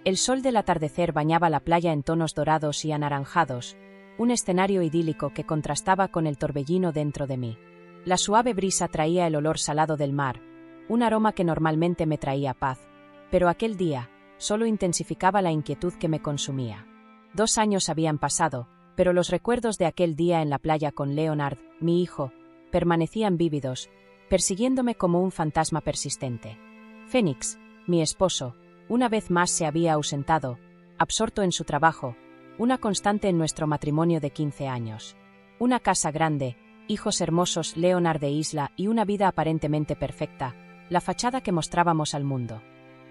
El sol del atardecer bañaba la playa en tonos dorados y anaranjados, un escenario idílico que contrastaba con el torbellino dentro de mí. La suave brisa traía el olor salado del mar, un aroma que normalmente me traía paz, pero aquel día solo intensificaba la inquietud que me consumía. 2 años habían pasado, pero los recuerdos de aquel día en la playa con Leonard, mi hijo, permanecían vívidos, persiguiéndome como un fantasma persistente. Fénix, mi esposo, una vez más se había ausentado, absorto en su trabajo, una constante en nuestro matrimonio de 15 años. Una casa grande, hijos hermosos, Leonard de Isla y una vida aparentemente perfecta, la fachada que mostrábamos al mundo.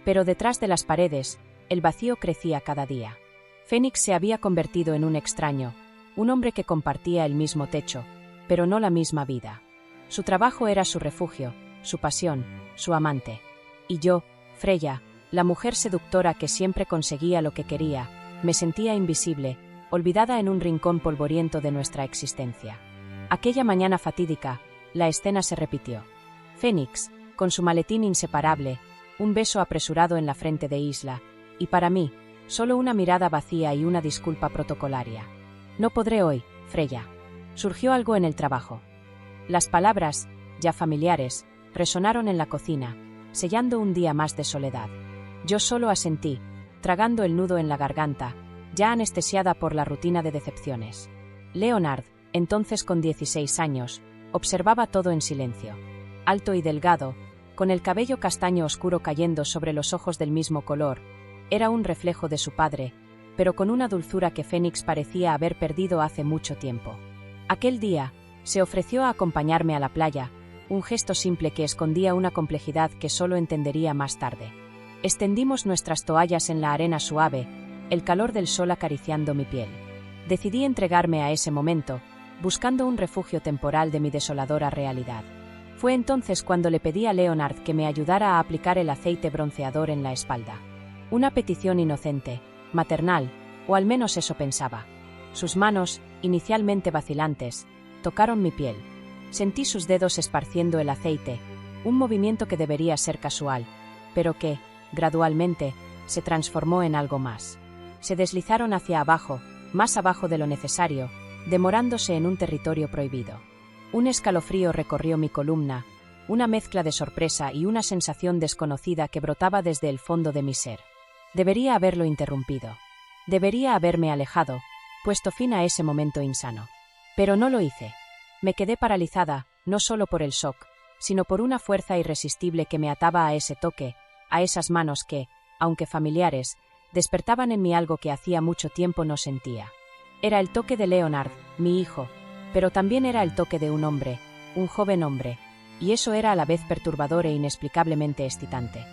Pero detrás de las paredes, el vacío crecía cada día. Fénix se había convertido en un extraño, un hombre que compartía el mismo techo, pero no la misma vida. Su trabajo era su refugio, su pasión, su amante. Y yo, Freya, la mujer seductora que siempre conseguía lo que quería, me sentía invisible, olvidada en un rincón polvoriento de nuestra existencia. Aquella mañana fatídica, la escena se repitió. Fénix, con su maletín inseparable, un beso apresurado en la frente de Isla, y para mí, solo una mirada vacía y una disculpa protocolaria. No podré hoy, Freya. Surgió algo en el trabajo. Las palabras, ya familiares, resonaron en la cocina, sellando un día más de soledad. Yo solo asentí, tragando el nudo en la garganta, ya anestesiada por la rutina de decepciones. Leonard, entonces con 16 años, observaba todo en silencio. Alto y delgado, con el cabello castaño oscuro cayendo sobre los ojos del mismo color, era un reflejo de su padre, pero con una dulzura que Fénix parecía haber perdido hace mucho tiempo. Aquel día, se ofreció a acompañarme a la playa, un gesto simple que escondía una complejidad que solo entendería más tarde. Extendimos nuestras toallas en la arena suave, el calor del sol acariciando mi piel. Decidí entregarme a ese momento, buscando un refugio temporal de mi desoladora realidad. Fue entonces cuando le pedí a Leonard que me ayudara a aplicar el aceite bronceador en la espalda. Una petición inocente, maternal, o al menos eso pensaba. Sus manos, inicialmente vacilantes, tocaron mi piel. Sentí sus dedos esparciendo el aceite, un movimiento que debería ser casual, pero que, gradualmente, se transformó en algo más. Se deslizaron hacia abajo, más abajo de lo necesario, demorándose en un territorio prohibido. Un escalofrío recorrió mi columna, una mezcla de sorpresa y una sensación desconocida que brotaba desde el fondo de mi ser. Debería haberlo interrumpido. Debería haberme alejado, puesto fin a ese momento insano. Pero no lo hice. Me quedé paralizada, no solo por el shock, sino por una fuerza irresistible que me ataba a ese toque, a esas manos que, aunque familiares, despertaban en mí algo que hacía mucho tiempo no sentía. Era el toque de Leonard, mi hijo, pero también era el toque de un hombre, un joven hombre, y eso era a la vez perturbador e inexplicablemente excitante.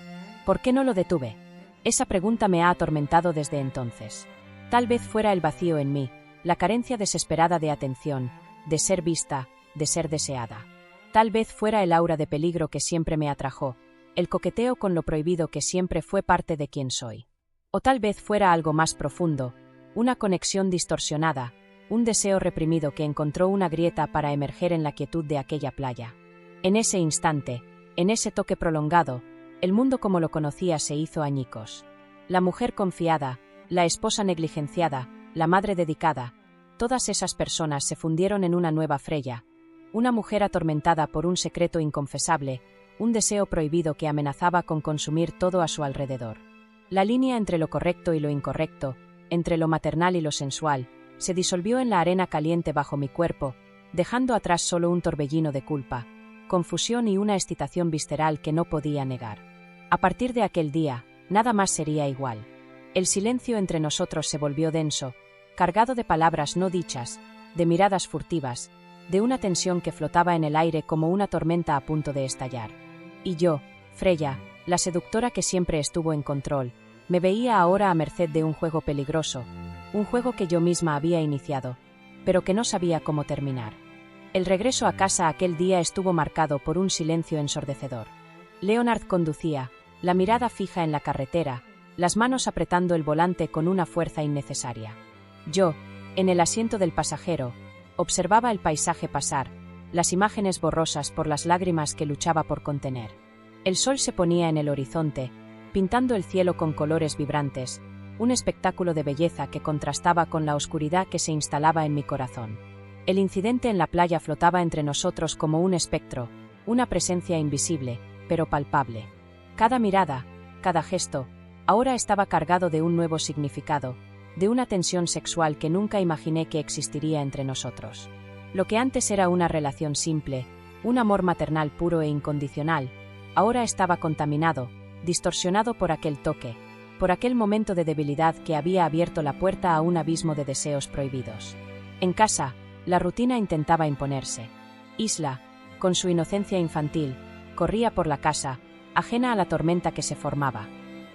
¿Por qué no lo detuve? Esa pregunta me ha atormentado desde entonces. Tal vez fuera el vacío en mí, la carencia desesperada de atención, de ser vista, de ser deseada. Tal vez fuera el aura de peligro que siempre me atrajo, el coqueteo con lo prohibido que siempre fue parte de quien soy. O tal vez fuera algo más profundo, una conexión distorsionada, un deseo reprimido que encontró una grieta para emerger en la quietud de aquella playa. En ese instante, en ese toque prolongado, el mundo como lo conocía se hizo añicos. La mujer confiada, la esposa negligenciada, la madre dedicada, todas esas personas se fundieron en una nueva Freya, una mujer atormentada por un secreto inconfesable, un deseo prohibido que amenazaba con consumir todo a su alrededor. La línea entre lo correcto y lo incorrecto, entre lo maternal y lo sensual, se disolvió en la arena caliente bajo mi cuerpo, dejando atrás solo un torbellino de culpa, confusión y una excitación visceral que no podía negar. A partir de aquel día, nada más sería igual. El silencio entre nosotros se volvió denso, cargado de palabras no dichas, de miradas furtivas, de una tensión que flotaba en el aire como una tormenta a punto de estallar. Y yo, Freya, la seductora que siempre estuvo en control, me veía ahora a merced de un juego peligroso, un juego que yo misma había iniciado, pero que no sabía cómo terminar. El regreso a casa aquel día estuvo marcado por un silencio ensordecedor. Leonard conducía, la mirada fija en la carretera, las manos apretando el volante con una fuerza innecesaria. Yo, en el asiento del pasajero, observaba el paisaje pasar, las imágenes borrosas por las lágrimas que luchaba por contener. El sol se ponía en el horizonte, pintando el cielo con colores vibrantes, un espectáculo de belleza que contrastaba con la oscuridad que se instalaba en mi corazón. El incidente en la playa flotaba entre nosotros como un espectro, una presencia invisible, pero palpable. Cada mirada, cada gesto, ahora estaba cargado de un nuevo significado, de una tensión sexual que nunca imaginé que existiría entre nosotros. Lo que antes era una relación simple, un amor maternal puro e incondicional, ahora estaba contaminado, distorsionado por aquel toque, por aquel momento de debilidad que había abierto la puerta a un abismo de deseos prohibidos. En casa, la rutina intentaba imponerse. Isla, con su inocencia infantil, corría por la casa, ajena a la tormenta que se formaba.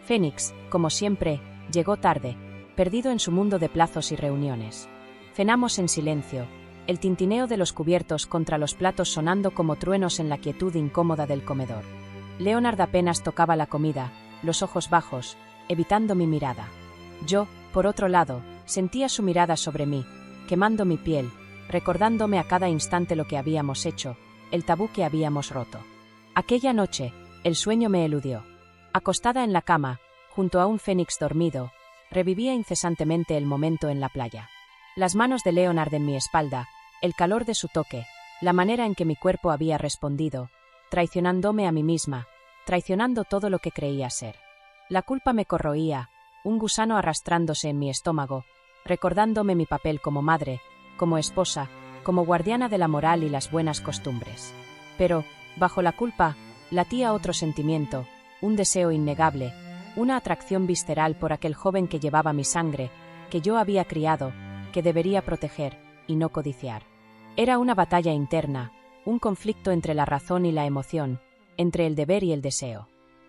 Fénix, como siempre, llegó tarde, perdido en su mundo de plazos y reuniones. Cenamos en silencio, el tintineo de los cubiertos contra los platos sonando como truenos en la quietud incómoda del comedor. Leonard apenas tocaba la comida, los ojos bajos, evitando mi mirada. Yo, por otro lado, sentía su mirada sobre mí, quemando mi piel, recordándome a cada instante lo que habíamos hecho, el tabú que habíamos roto. Aquella noche, el sueño me eludió. Acostada en la cama, junto a un fénix dormido, revivía incesantemente el momento en la playa. Las manos de Leonard en mi espalda, el calor de su toque, la manera en que mi cuerpo había respondido, traicionándome a mí misma, traicionando todo lo que creía ser. La culpa me corroía, un gusano arrastrándose en mi estómago, recordándome mi papel como madre, como esposa, como guardiana de la moral y las buenas costumbres. Pero, bajo la culpa, latía otro sentimiento, un deseo innegable, una atracción visceral por aquel joven que llevaba mi sangre, que yo había criado, que debería proteger, y no codiciar. Era una batalla interna, un conflicto entre la razón y la emoción, entre el deber y el deseo.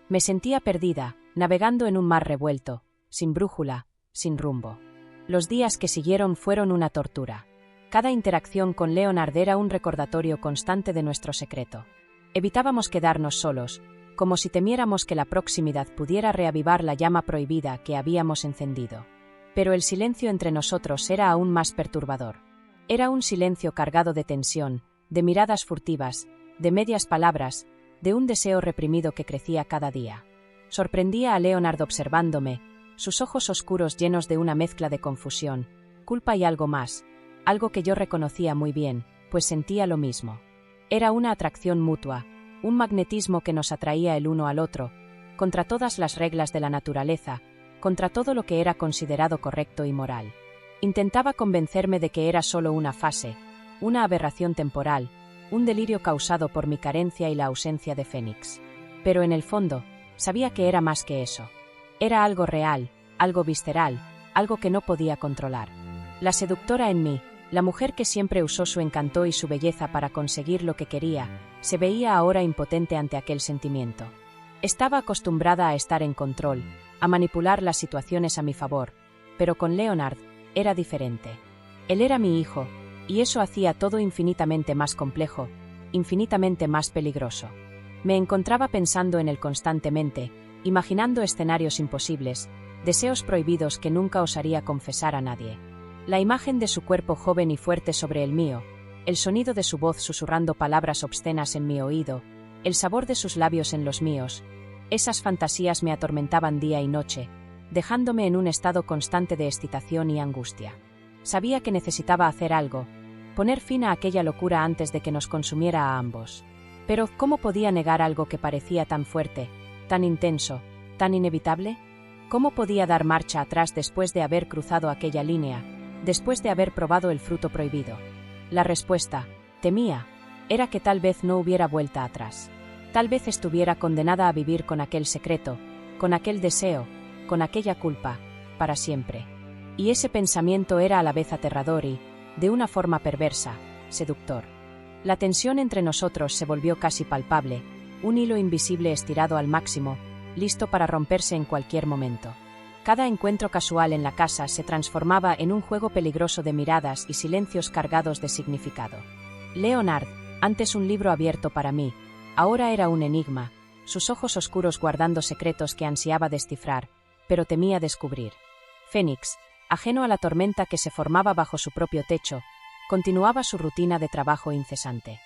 Me sentía perdida, navegando en un mar revuelto, sin brújula, sin rumbo. Los días que siguieron fueron una tortura. Cada interacción con Leonard era un recordatorio constante de nuestro secreto. Evitábamos quedarnos solos, como si temiéramos que la proximidad pudiera reavivar la llama prohibida que habíamos encendido. Pero el silencio entre nosotros era aún más perturbador. Era un silencio cargado de tensión, de miradas furtivas, de medias palabras, de un deseo reprimido que crecía cada día. Sorprendía a Leonard observándome, sus ojos oscuros llenos de una mezcla de confusión, culpa y algo más, algo que yo reconocía muy bien, pues sentía lo mismo. Era una atracción mutua, un magnetismo que nos atraía el uno al otro, contra todas las reglas de la naturaleza, contra todo lo que era considerado correcto y moral. Intentaba convencerme de que era solo una fase, una aberración temporal, un delirio causado por mi carencia y la ausencia de Fénix. Pero en el fondo, sabía que era más que eso. Era algo real, algo visceral, algo que no podía controlar. La seductora en mí, la mujer que siempre usó su encanto y su belleza para conseguir lo que quería, se veía ahora impotente ante aquel sentimiento. Estaba acostumbrada a estar en control, a manipular las situaciones a mi favor, pero con Leonard era diferente. Él era mi hijo, y eso hacía todo infinitamente más complejo, infinitamente más peligroso. Me encontraba pensando en él constantemente, imaginando escenarios imposibles, deseos prohibidos que nunca osaría confesar a nadie. La imagen de su cuerpo joven y fuerte sobre el mío, el sonido de su voz susurrando palabras obscenas en mi oído, el sabor de sus labios en los míos, esas fantasías me atormentaban día y noche, dejándome en un estado constante de excitación y angustia. Sabía que necesitaba hacer algo, poner fin a aquella locura antes de que nos consumiera a ambos. Pero, ¿cómo podía negar algo que parecía tan fuerte, tan intenso, tan inevitable? ¿Cómo podía dar marcha atrás después de haber cruzado aquella línea, después de haber probado el fruto prohibido? La respuesta, temía, era que tal vez no hubiera vuelta atrás. Tal vez estuviera condenada a vivir con aquel secreto, con aquel deseo, con aquella culpa, para siempre. Y ese pensamiento era a la vez aterrador y, de una forma perversa, seductor. La tensión entre nosotros se volvió casi palpable, un hilo invisible estirado al máximo, listo para romperse en cualquier momento. Cada encuentro casual en la casa se transformaba en un juego peligroso de miradas y silencios cargados de significado. Leonard, antes un libro abierto para mí, ahora era un enigma, sus ojos oscuros guardando secretos que ansiaba descifrar, pero temía descubrir. Fénix, ajeno a la tormenta que se formaba bajo su propio techo, continuaba su rutina de trabajo incesante.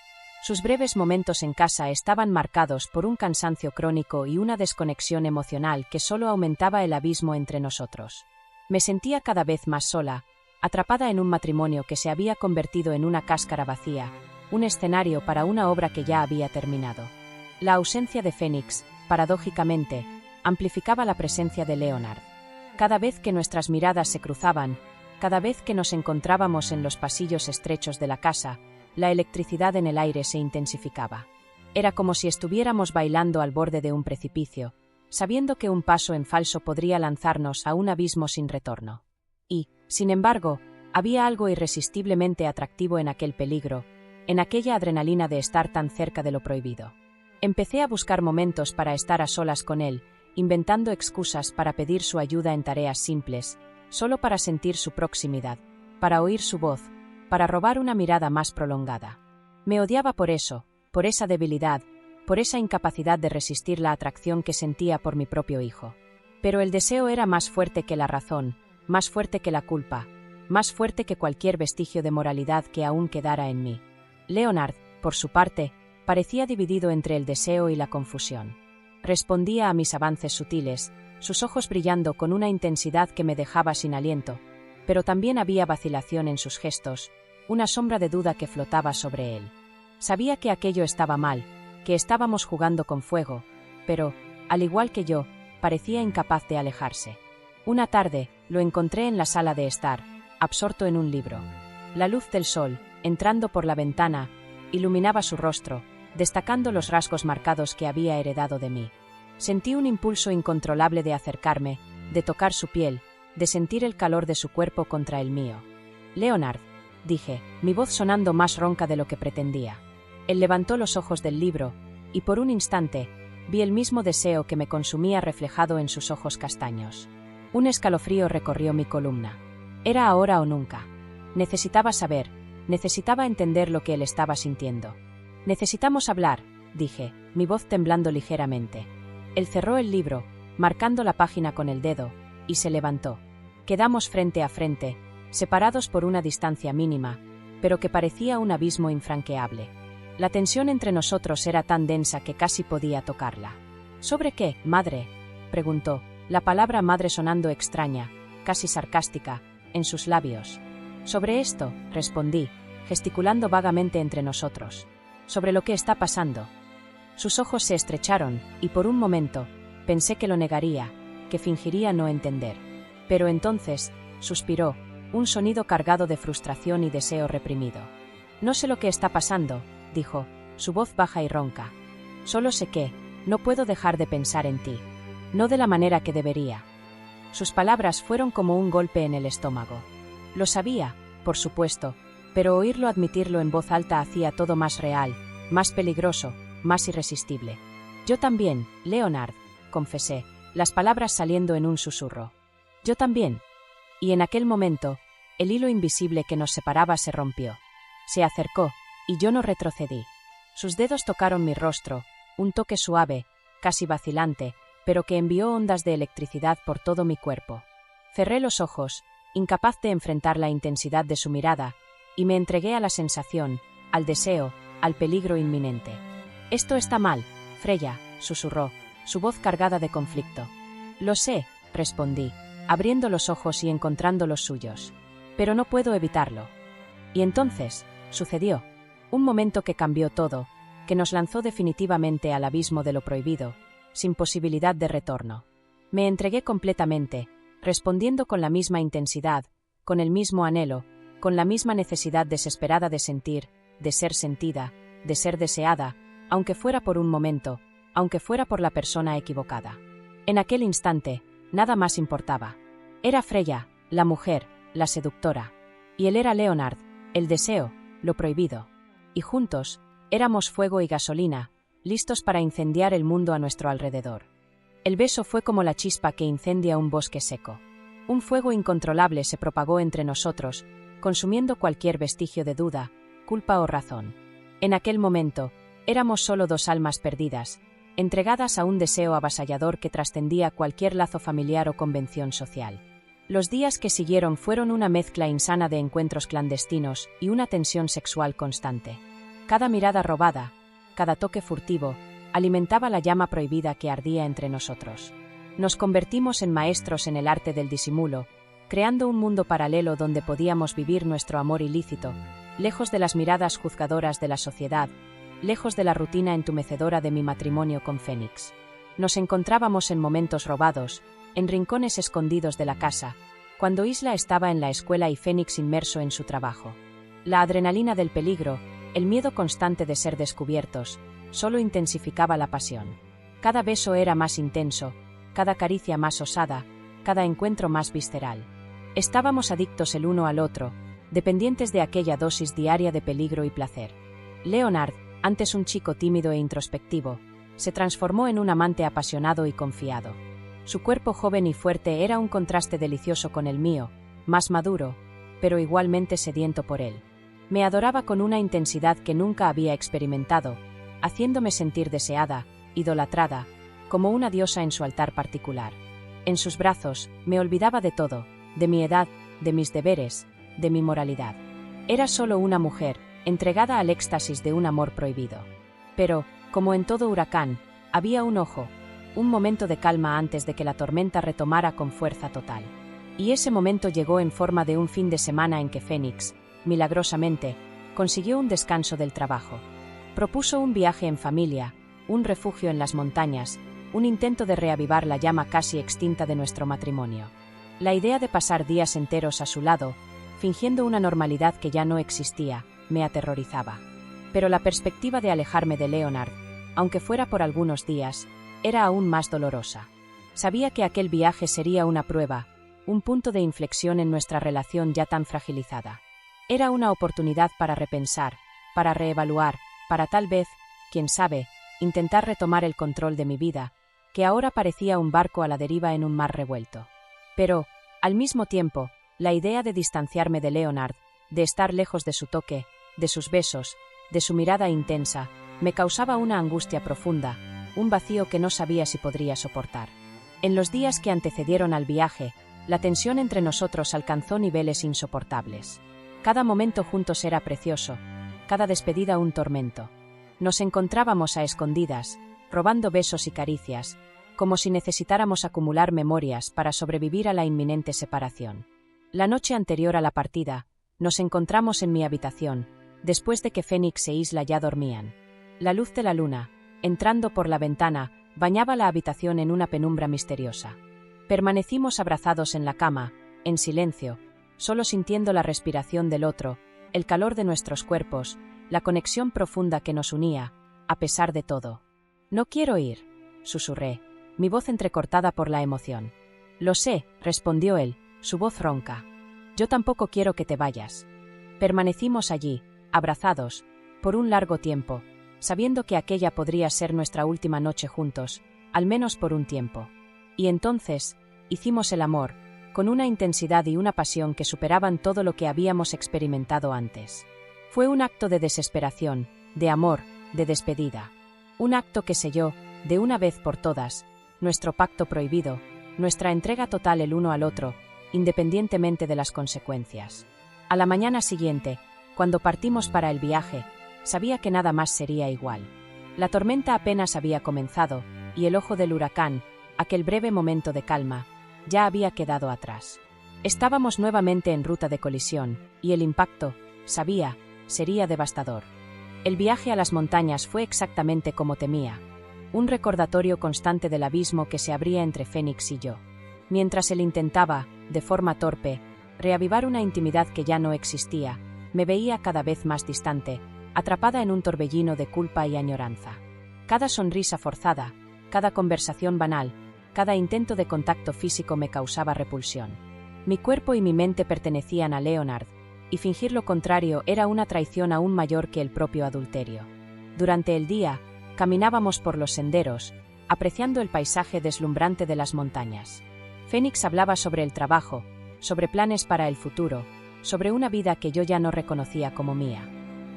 Sus breves momentos en casa estaban marcados por un cansancio crónico y una desconexión emocional que solo aumentaba el abismo entre nosotros. Me sentía cada vez más sola, atrapada en un matrimonio que se había convertido en una cáscara vacía, un escenario para una obra que ya había terminado. La ausencia de Fénix, paradójicamente, amplificaba la presencia de Leonard. Cada vez que nuestras miradas se cruzaban, cada vez que nos encontrábamos en los pasillos estrechos de la casa, la electricidad en el aire se intensificaba. Era como si estuviéramos bailando al borde de un precipicio, sabiendo que un paso en falso podría lanzarnos a un abismo sin retorno. Y, sin embargo, había algo irresistiblemente atractivo en aquel peligro, en aquella adrenalina de estar tan cerca de lo prohibido. Empecé a buscar momentos para estar a solas con él, inventando excusas para pedir su ayuda en tareas simples, solo para sentir su proximidad, para oír su voz, para robar una mirada más prolongada. Me odiaba por eso, por esa debilidad, por esa incapacidad de resistir la atracción que sentía por mi propio hijo. Pero el deseo era más fuerte que la razón, más fuerte que la culpa, más fuerte que cualquier vestigio de moralidad que aún quedara en mí. Leonard, por su parte, parecía dividido entre el deseo y la confusión. Respondía a mis avances sutiles, sus ojos brillando con una intensidad que me dejaba sin aliento, pero también había vacilación en sus gestos, una sombra de duda que flotaba sobre él. Sabía que aquello estaba mal, que estábamos jugando con fuego, pero, al igual que yo, parecía incapaz de alejarse. Una tarde, lo encontré en la sala de estar, absorto en un libro. La luz del sol, entrando por la ventana, iluminaba su rostro, destacando los rasgos marcados que había heredado de mí. Sentí un impulso incontrolable de acercarme, de tocar su piel, de sentir el calor de su cuerpo contra el mío. «Leonard», dije, mi voz sonando más ronca de lo que pretendía. Él levantó los ojos del libro, y por un instante, vi el mismo deseo que me consumía reflejado en sus ojos castaños. Un escalofrío recorrió mi columna. Era ahora o nunca. Necesitaba saber, necesitaba entender lo que él estaba sintiendo. «Necesitamos hablar», dije, mi voz temblando ligeramente. Él cerró el libro, marcando la página con el dedo, y se levantó. Quedamos frente a frente, separados por una distancia mínima, pero que parecía un abismo infranqueable. La tensión entre nosotros era tan densa que casi podía tocarla. «¿Sobre qué, madre?», preguntó, la palabra madre sonando extraña, casi sarcástica, en sus labios. «Sobre esto», respondí, gesticulando vagamente entre nosotros. «Sobre lo que está pasando». Sus ojos se estrecharon, y por un momento, pensé que lo negaría, que fingiría no entender. Pero entonces, suspiró, un sonido cargado de frustración y deseo reprimido. «No sé lo que está pasando», dijo, su voz baja y ronca. «Solo sé que, no puedo dejar de pensar en ti. No de la manera que debería». Sus palabras fueron como un golpe en el estómago. Lo sabía, por supuesto, pero oírlo admitirlo en voz alta hacía todo más real, más peligroso, más irresistible. «Yo también, Leonard», confesé, las palabras saliendo en un susurro. «Yo también». Y en aquel momento, el hilo invisible que nos separaba se rompió. Se acercó, y yo no retrocedí. Sus dedos tocaron mi rostro, un toque suave, casi vacilante, pero que envió ondas de electricidad por todo mi cuerpo. Cerré los ojos, incapaz de enfrentar la intensidad de su mirada, y me entregué a la sensación, al deseo, al peligro inminente. «Esto está mal, Freya», susurró, su voz cargada de conflicto. «Lo sé», respondí, abriendo los ojos y encontrando los suyos. «Pero no puedo evitarlo». Y entonces, sucedió. Un momento que cambió todo, que nos lanzó definitivamente al abismo de lo prohibido, sin posibilidad de retorno. Me entregué completamente, respondiendo con la misma intensidad, con el mismo anhelo, con la misma necesidad desesperada de sentir, de ser sentida, de ser deseada, aunque fuera por un momento, aunque fuera por la persona equivocada. En aquel instante, nada más importaba. Era Freya, la mujer, la seductora. Y él era Leonard, el deseo, lo prohibido. Y juntos, éramos fuego y gasolina, listos para incendiar el mundo a nuestro alrededor. El beso fue como la chispa que incendia un bosque seco. Un fuego incontrolable se propagó entre nosotros, consumiendo cualquier vestigio de duda, culpa o razón. En aquel momento, éramos solo dos almas perdidas, entregadas a un deseo avasallador que trascendía cualquier lazo familiar o convención social. Los días que siguieron fueron una mezcla insana de encuentros clandestinos y una tensión sexual constante. Cada mirada robada, cada toque furtivo, alimentaba la llama prohibida que ardía entre nosotros. Nos convertimos en maestros en el arte del disimulo, creando un mundo paralelo donde podíamos vivir nuestro amor ilícito, lejos de las miradas juzgadoras de la sociedad, lejos de la rutina entumecedora de mi matrimonio con Fénix. Nos encontrábamos en momentos robados, en rincones escondidos de la casa, cuando Isla estaba en la escuela y Fénix inmerso en su trabajo. La adrenalina del peligro, el miedo constante de ser descubiertos, solo intensificaba la pasión. Cada beso era más intenso, cada caricia más osada, cada encuentro más visceral. Estábamos adictos el uno al otro, dependientes de aquella dosis diaria de peligro y placer. Leonard, antes un chico tímido e introspectivo, se transformó en un amante apasionado y confiado. Su cuerpo joven y fuerte era un contraste delicioso con el mío, más maduro, pero igualmente sediento por él. Me adoraba con una intensidad que nunca había experimentado, haciéndome sentir deseada, idolatrada, como una diosa en su altar particular. En sus brazos, me olvidaba de todo, de mi edad, de mis deberes, de mi moralidad. Era solo una mujer, entregada al éxtasis de un amor prohibido. Pero, como en todo huracán, había un ojo, un momento de calma antes de que la tormenta retomara con fuerza total. Y ese momento llegó en forma de un fin de semana en que Fénix, milagrosamente, consiguió un descanso del trabajo. Propuso un viaje en familia, un refugio en las montañas, un intento de reavivar la llama casi extinta de nuestro matrimonio. La idea de pasar días enteros a su lado, fingiendo una normalidad que ya no existía, me aterrorizaba. Pero la perspectiva de alejarme de Leonard, aunque fuera por algunos días, era aún más dolorosa. Sabía que aquel viaje sería una prueba, un punto de inflexión en nuestra relación ya tan fragilizada. Era una oportunidad para repensar, para reevaluar, para tal vez, quién sabe, intentar retomar el control de mi vida, que ahora parecía un barco a la deriva en un mar revuelto. Pero, al mismo tiempo, la idea de distanciarme de Leonard, de estar lejos de su toque, de sus besos, de su mirada intensa, me causaba una angustia profunda, un vacío que no sabía si podría soportar. En los días que antecedieron al viaje, la tensión entre nosotros alcanzó niveles insoportables. Cada momento juntos era precioso, cada despedida un tormento. Nos encontrábamos a escondidas, robando besos y caricias, como si necesitáramos acumular memorias para sobrevivir a la inminente separación. La noche anterior a la partida, nos encontramos en mi habitación, después de que Fénix e Isla ya dormían. La luz de la luna, entrando por la ventana, bañaba la habitación en una penumbra misteriosa. Permanecimos abrazados en la cama, en silencio, solo sintiendo la respiración del otro, el calor de nuestros cuerpos, la conexión profunda que nos unía, a pesar de todo. «No quiero ir», susurré, mi voz entrecortada por la emoción. «Lo sé», respondió él, su voz ronca. «Yo tampoco quiero que te vayas». Permanecimos allí, abrazados, por un largo tiempo, sabiendo que aquella podría ser nuestra última noche juntos, al menos por un tiempo. Y entonces, hicimos el amor, con una intensidad y una pasión que superaban todo lo que habíamos experimentado antes. Fue un acto de desesperación, de amor, de despedida. Un acto que selló, de una vez por todas, nuestro pacto prohibido, nuestra entrega total el uno al otro, independientemente de las consecuencias. A la mañana siguiente, cuando partimos para el viaje, sabía que nada más sería igual. La tormenta apenas había comenzado, y el ojo del huracán, aquel breve momento de calma, ya había quedado atrás. Estábamos nuevamente en ruta de colisión, y el impacto, sabía, sería devastador. El viaje a las montañas fue exactamente como temía, un recordatorio constante del abismo que se abría entre Fénix y yo. Mientras él intentaba, de forma torpe, reavivar una intimidad que ya no existía, me veía cada vez más distante, atrapada en un torbellino de culpa y añoranza. Cada sonrisa forzada, cada conversación banal, cada intento de contacto físico me causaba repulsión. Mi cuerpo y mi mente pertenecían a Leonard, y fingir lo contrario era una traición aún mayor que el propio adulterio. Durante el día, caminábamos por los senderos, apreciando el paisaje deslumbrante de las montañas. Fénix hablaba sobre el trabajo, sobre planes para el futuro, sobre una vida que yo ya no reconocía como mía.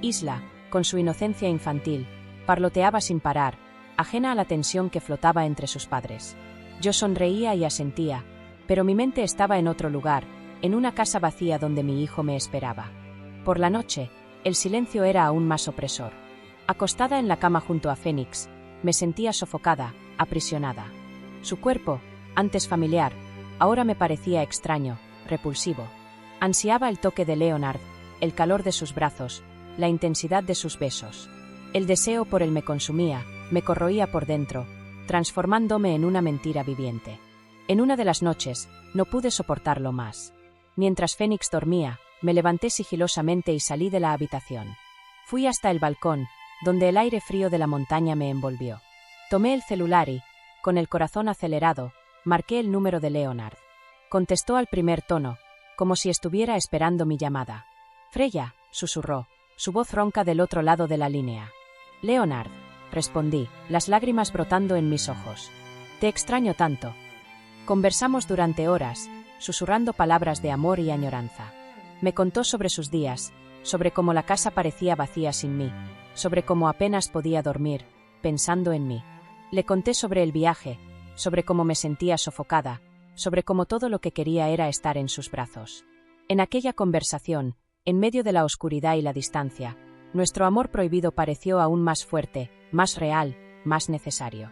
Isla, con su inocencia infantil, parloteaba sin parar, ajena a la tensión que flotaba entre sus padres. Yo sonreía y asentía, pero mi mente estaba en otro lugar, en una casa vacía donde mi hijo me esperaba. Por la noche, el silencio era aún más opresor. Acostada en la cama junto a Fénix, me sentía sofocada, aprisionada. Su cuerpo, antes familiar, ahora me parecía extraño, repulsivo. Ansiaba el toque de Leonard, el calor de sus brazos, la intensidad de sus besos. El deseo por él me consumía, me corroía por dentro, transformándome en una mentira viviente. En una de las noches, no pude soportarlo más. Mientras Fénix dormía, me levanté sigilosamente y salí de la habitación. Fui hasta el balcón, donde el aire frío de la montaña me envolvió. Tomé el celular y, con el corazón acelerado, marqué el número de Leonard. Contestó al primer tono, como si estuviera esperando mi llamada. «Freya», susurró, su voz ronca del otro lado de la línea. «Leonard», respondí, las lágrimas brotando en mis ojos. «Te extraño tanto». Conversamos durante horas, susurrando palabras de amor y añoranza. Me contó sobre sus días, sobre cómo la casa parecía vacía sin mí, sobre cómo apenas podía dormir, pensando en mí. Le conté sobre el viaje, sobre cómo me sentía sofocada, sobre cómo todo lo que quería era estar en sus brazos. En aquella conversación, en medio de la oscuridad y la distancia, nuestro amor prohibido pareció aún más fuerte, más real, más necesario.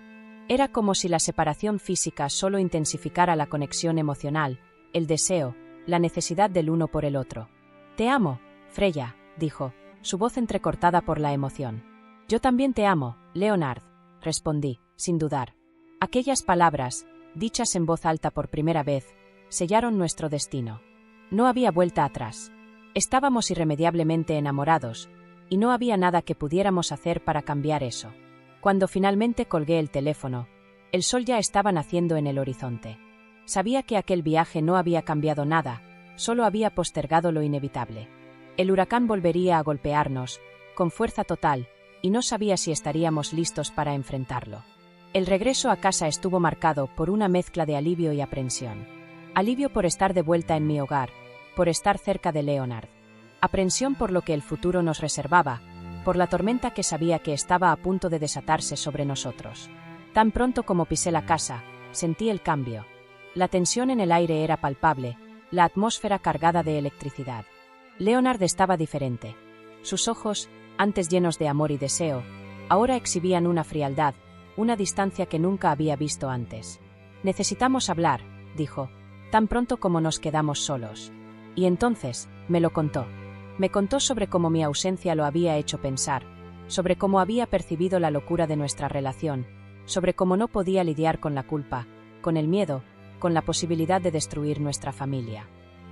Era como si la separación física solo intensificara la conexión emocional, el deseo, la necesidad del uno por el otro. «Te amo, Freya», dijo, su voz entrecortada por la emoción. «Yo también te amo, Leonard», respondí, sin dudar. Aquellas palabras, dichas en voz alta por primera vez, sellaron nuestro destino. No había vuelta atrás. Estábamos irremediablemente enamorados, y no había nada que pudiéramos hacer para cambiar eso. Cuando finalmente colgué el teléfono, el sol ya estaba naciendo en el horizonte. Sabía que aquel viaje no había cambiado nada, solo había postergado lo inevitable. El huracán volvería a golpearnos, con fuerza total, y no sabía si estaríamos listos para enfrentarlo. El regreso a casa estuvo marcado por una mezcla de alivio y aprensión. Alivio por estar de vuelta en mi hogar, por estar cerca de Leonard. Aprensión por lo que el futuro nos reservaba, por la tormenta que sabía que estaba a punto de desatarse sobre nosotros. Tan pronto como pisé la casa, sentí el cambio. La tensión en el aire era palpable, la atmósfera cargada de electricidad. Leonard estaba diferente. Sus ojos, antes llenos de amor y deseo, ahora exhibían una frialdad, una distancia que nunca había visto antes. «Necesitamos hablar», dijo, tan pronto como nos quedamos solos. Y entonces, me lo contó. Me contó sobre cómo mi ausencia lo había hecho pensar, sobre cómo había percibido la locura de nuestra relación, sobre cómo no podía lidiar con la culpa, con el miedo, con la posibilidad de destruir nuestra familia.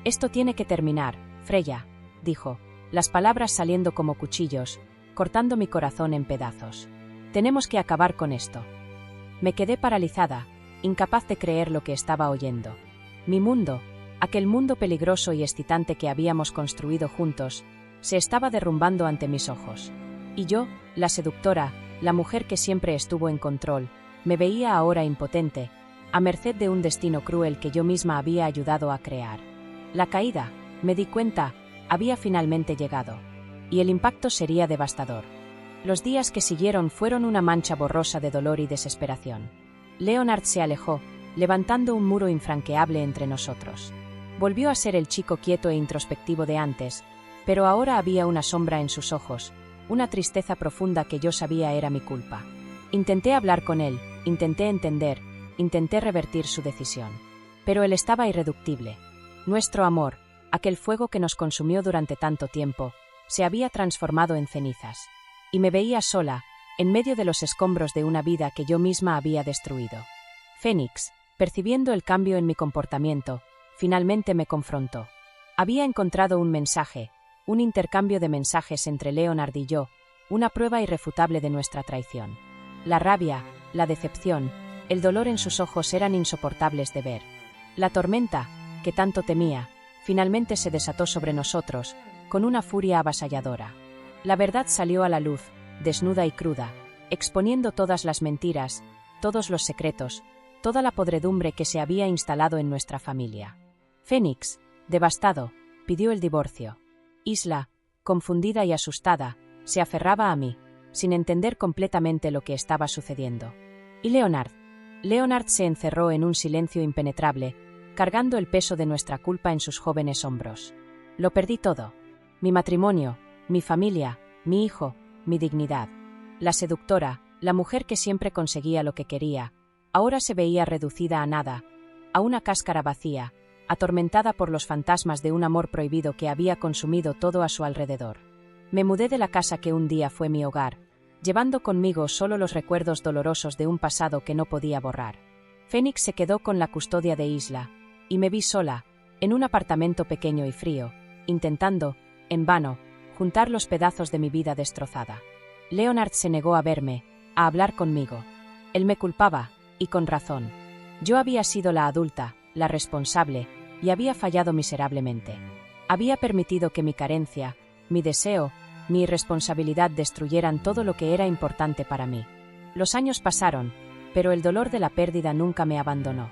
«Esto tiene que terminar, Freya», dijo, las palabras saliendo como cuchillos, cortando mi corazón en pedazos. «Tenemos que acabar con esto». Me quedé paralizada, incapaz de creer lo que estaba oyendo. Mi mundo, aquel mundo peligroso y excitante que habíamos construido juntos, se estaba derrumbando ante mis ojos. Y yo, la seductora, la mujer que siempre estuvo en control, me veía ahora impotente, a merced de un destino cruel que yo misma había ayudado a crear. La caída, me di cuenta, había finalmente llegado. Y el impacto sería devastador. Los días que siguieron fueron una mancha borrosa de dolor y desesperación. Leonard se alejó, levantando un muro infranqueable entre nosotros. Volvió a ser el chico quieto e introspectivo de antes, pero ahora había una sombra en sus ojos, una tristeza profunda que yo sabía era mi culpa. Intenté hablar con él, intenté entender, intenté revertir su decisión. Pero él estaba irreductible. Nuestro amor, aquel fuego que nos consumió durante tanto tiempo, se había transformado en cenizas. Y me veía sola, en medio de los escombros de una vida que yo misma había destruido. Fénix, percibiendo el cambio en mi comportamiento, finalmente me confrontó. Había encontrado un mensaje, un intercambio de mensajes entre Leonard y yo, una prueba irrefutable de nuestra traición. La rabia, la decepción, el dolor en sus ojos eran insoportables de ver. La tormenta, que tanto temía, finalmente se desató sobre nosotros, con una furia avasalladora. La verdad salió a la luz, desnuda y cruda, exponiendo todas las mentiras, todos los secretos, toda la podredumbre que se había instalado en nuestra familia. Fénix, devastado, pidió el divorcio. Isla, confundida y asustada, se aferraba a mí, sin entender completamente lo que estaba sucediendo. Y Leonard se encerró en un silencio impenetrable, cargando el peso de nuestra culpa en sus jóvenes hombros. Lo perdí todo. Mi matrimonio, mi familia, mi hijo, mi dignidad. La seductora, la mujer que siempre conseguía lo que quería, ahora se veía reducida a nada, a una cáscara vacía, atormentada por los fantasmas de un amor prohibido que había consumido todo a su alrededor. Me mudé de la casa que un día fue mi hogar, llevando conmigo solo los recuerdos dolorosos de un pasado que no podía borrar. Fénix se quedó con la custodia de Isla, y me vi sola, en un apartamento pequeño y frío, intentando, en vano, juntar los pedazos de mi vida destrozada. Leonard se negó a verme, a hablar conmigo. Él me culpaba, y con razón. Yo había sido la adulta, la responsable, y había fallado miserablemente. Había permitido que mi carencia, mi deseo, mi irresponsabilidad destruyeran todo lo que era importante para mí. Los años pasaron, pero el dolor de la pérdida nunca me abandonó.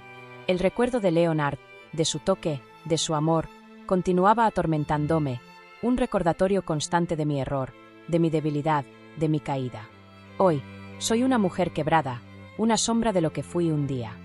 El recuerdo de Leonard, de su toque, de su amor, continuaba atormentándome, un recordatorio constante de mi error, de mi debilidad, de mi caída. Hoy, soy una mujer quebrada, una sombra de lo que fui un día.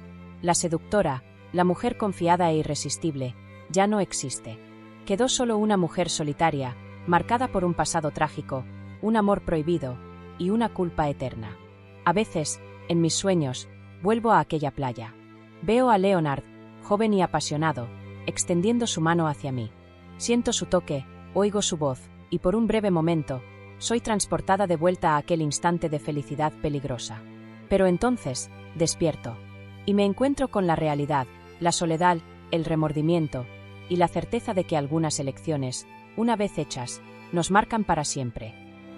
La seductora, la mujer confiada e irresistible, ya no existe. Quedó solo una mujer solitaria, marcada por un pasado trágico, un amor prohibido y una culpa eterna. A veces, en mis sueños, vuelvo a aquella playa. Veo a Leonard, joven y apasionado, extendiendo su mano hacia mí. Siento su toque, oigo su voz, y por un breve momento, soy transportada de vuelta a aquel instante de felicidad peligrosa. Pero entonces, despierto, y me encuentro con la realidad, la soledad, el remordimiento, y la certeza de que algunas elecciones, una vez hechas, nos marcan para siempre.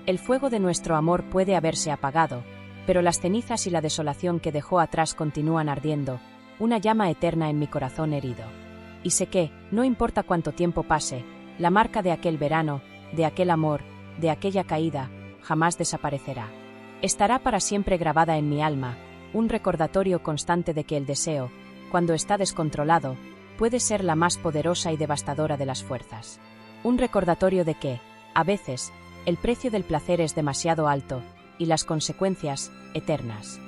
El fuego de nuestro amor puede haberse apagado, pero las cenizas y la desolación que dejó atrás continúan ardiendo, una llama eterna en mi corazón herido. Y sé que, no importa cuánto tiempo pase, la marca de aquel verano, de aquel amor, de aquella caída, jamás desaparecerá. Estará para siempre grabada en mi alma, un recordatorio constante de que el deseo, cuando está descontrolado, puede ser la más poderosa y devastadora de las fuerzas. Un recordatorio de que, a veces, el precio del placer es demasiado alto, y las consecuencias, eternas.